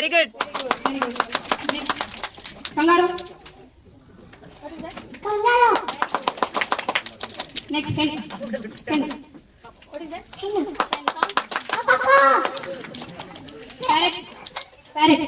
Very good. Very good. Next. Kangaroo. What is that? Kangaroo. Next. Hen. Hen. What is that? Hen. Parrot. Parrot.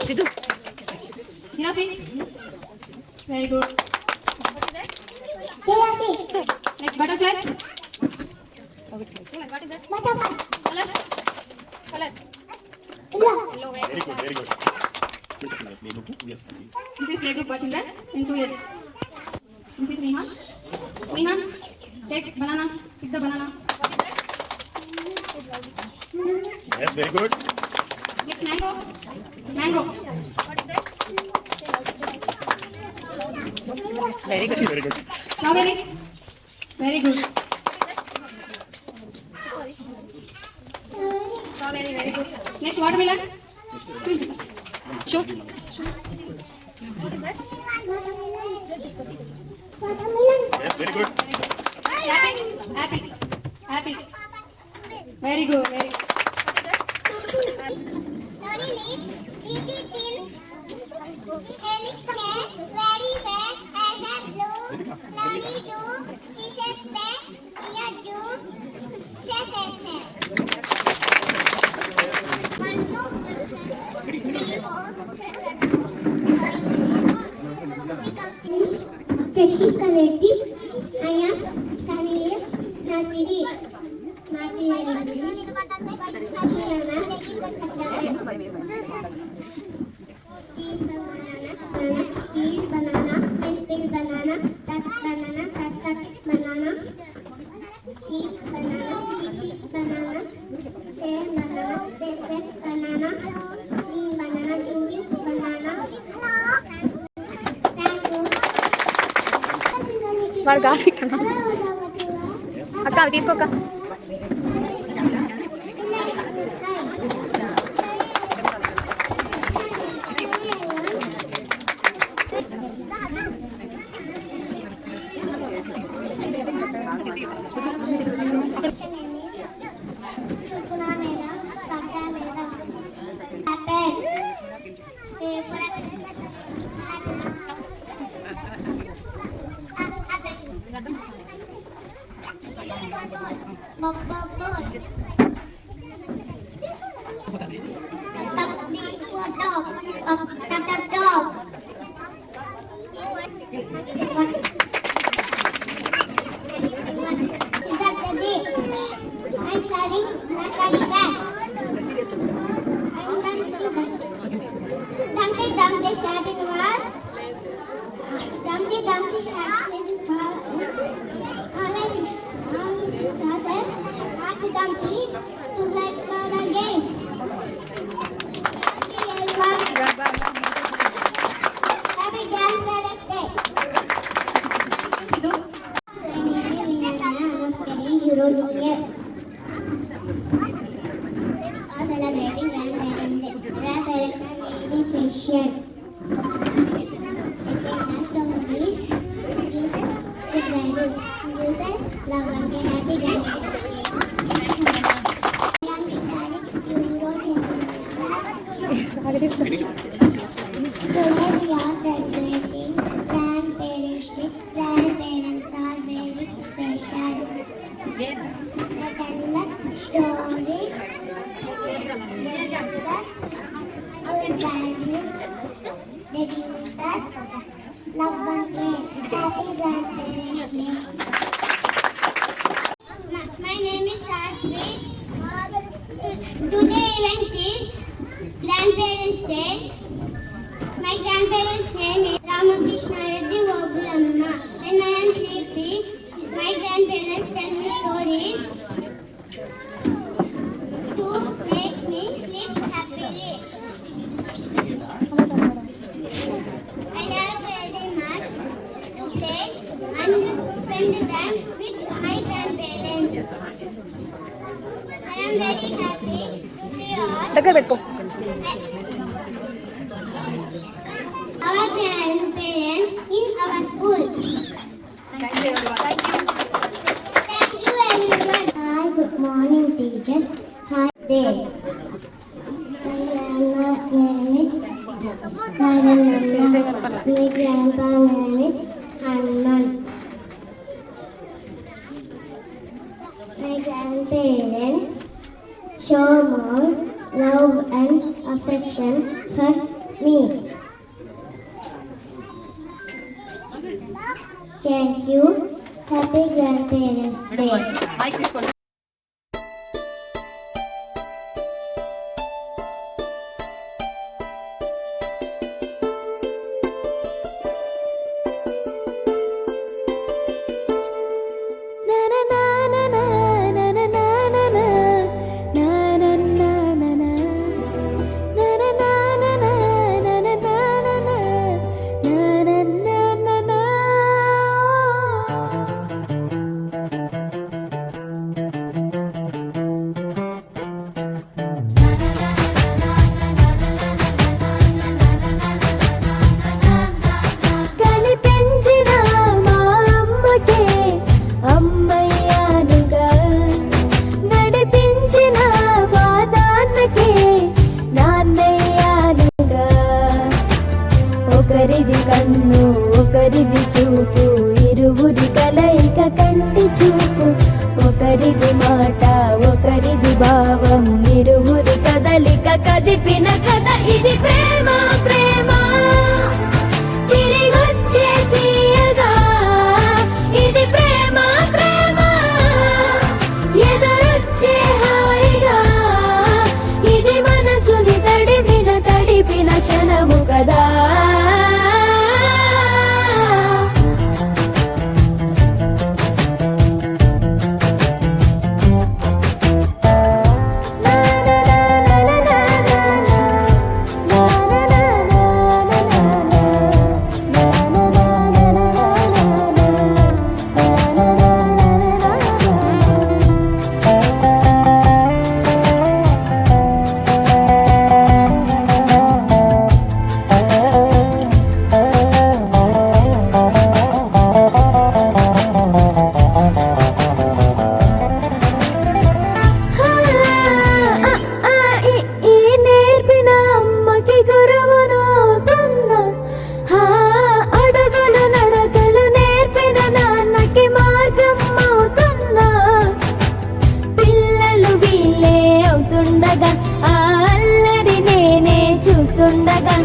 Sidhu. Giraffe. Very good. What is that? Next. Butterfly. What is that? Butterfly. Colors. Color. Yellow. Very good, very good. Yes. This is playgroup for children in 2 years. This is Neha. Neha, take banana. Pick the banana. What is that? Yes, very good. Next mango. Mango. What is that? Very good. Very good. Strawberry. Very good. Strawberry. Very good. Next watermelon. Choose. Show. What is that? Yes, very good. Apple. Apple. Apple. Very good. Very good. Jessica Reddy, I am Sanil Nasiri. వాడు గాజు ఇక్కడ అక్క అవి తీసుకోక్క I'm studying nursery class. Dumpty Dumpty sat in one. Dumpty Dumpty sat in all his sauces. Asked Dumpty to play for the game. Happy Grandparents' Day. Sidhu. Euro Junior. Are celebrating Grandparents' Day. Grandparents are very patient. Last of these, uses the values. Uses love and happy Grandparents' Day. I am studying Euro Junior. Today we are celebrating Grandparents' Day. Grandparents are very special. They tell us stories, they teach us our values, they give us love and care. Happy Grandparents' Day. My name is Shastri. Today event is Grandparents' Day. My grandparents' name is Ramakrishna Reddy Vogulamma. When I am sleepy, my grandparents tell me stories to make me sleep happily. I love very much to play and spend time with my grandparents. I am very happy to see all దగ్గర పెట్టుకో our grandparents in our school. Thank you everyone. Hi, good morning teachers. Hi, they Day. My grandma's name is Karanamma. My grandpa's name is Hanuman. My grandparents show more love and affection for me. Thank you. Happy Grandparents Day. కనిపించిన మా అమ్మకే అమ్మయ్యానుగా, నడిపించిన మా నాన్నకే నాన్నయ్యానుగా. ఒకరిది కన్ను ఒకరిది చూపు, ఇరువురి కలయిక కంటి చూపు. ఒకరిది మాట ఒకరిది భావం, ఇరువురి కదలిక కదిపిన కథ ఇది ప్రేమ ప్రేమ. తిరిగొచ్చే తీయగా ఇది ప్రేమ ప్రేమ. ఎదురొచ్చే హాయిగా ఇది మనసుని తడిపిన క్షణము కదా. నేర్పిన అమ్మకి గురువునవుతున్నా, అడుగులు నడకలు నేర్పిన నాన్నకి మార్గం అవుతున్నా. పిల్లలు వీళ్ళే అవుతుండగా ఆ అల్లరి నేనే చూస్తుండగా,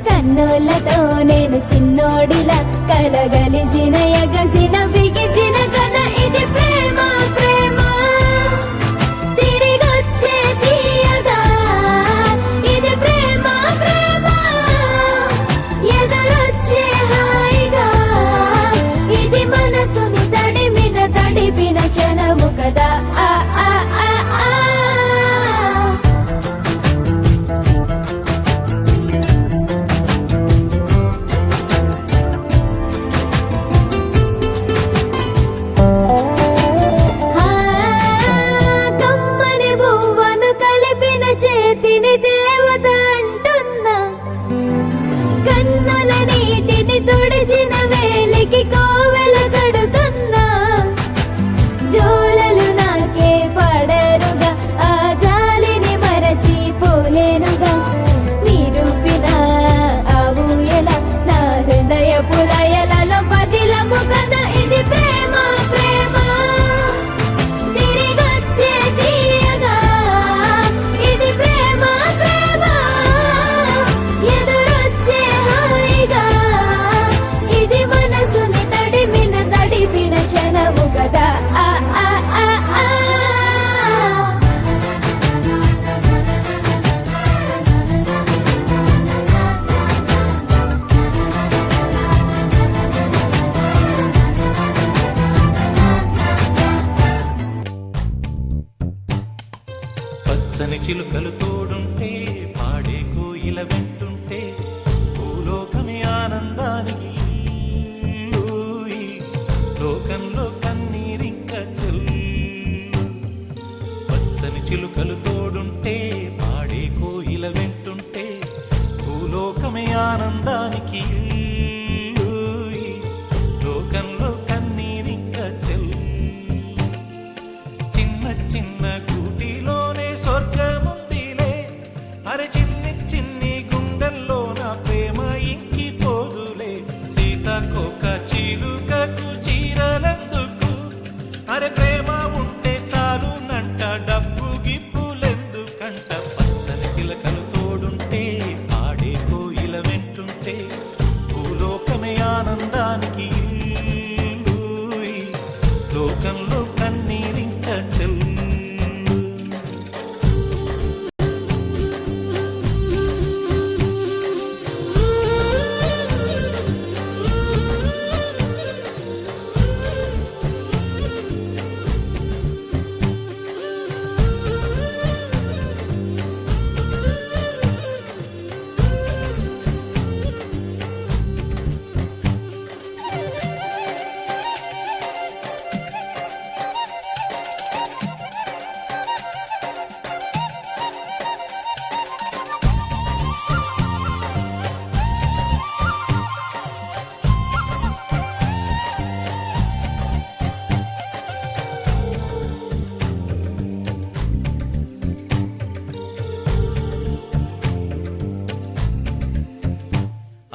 కన్నులతో నేను చిన్నోడిలా కలగలిసిన ఎగసిన బిగిసిన కథ ఇది ప్రేమ ప్రేమ. తిరిగొచ్చే తీయగా ఇది ప్రేమ ప్రేమ. ఎదురొచ్చే హాయిగా ఇది మనసుని తడిపిన క్షణము కదా. ఆ ఆ ఆ ఆ. కమ్మని బువ్వను కలిపిన చేతిని దేవత అంటున్నా, కన్నుల నీటిని తుడిచిన వేలికి కోవెల కడుతున్నా. జోలలు నాకే పడరుగా ఆ జాలిని మరచి పోలేనుగా. నిరూపిన ఆ ఊయల నా హృదయ పులయలలో పదిలము కదా ఇది ప్రేమ ప్రేమ. తిరిగొచ్చే తీయగా ఇది ప్రేమ ప్రేమ. ఎదురొచ్చే హాయిగా ఇది మనసుని తడిపిన క్షణము కదా. ఆ ఆ ఆ ఆ. పచ్చని చిలుకలు తోడుంటే, పాడే కోయిల వెంటుంటే, భూలోకమే ఆనందానికి ఊయి. లోకంలో కన్నీరింక చెల్లు. పచ్చని చిలుకలు తోడుంటే, పాడే కోయిల వెంటుంటే, భూలోకమే ఆనందానికి ఊయి. లోకంలో కన్నీరింక చెల్లు. చిన్న చిన్న కూటిలోనే స్వర్గం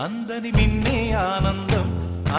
అందని మిన్నే ఆనందం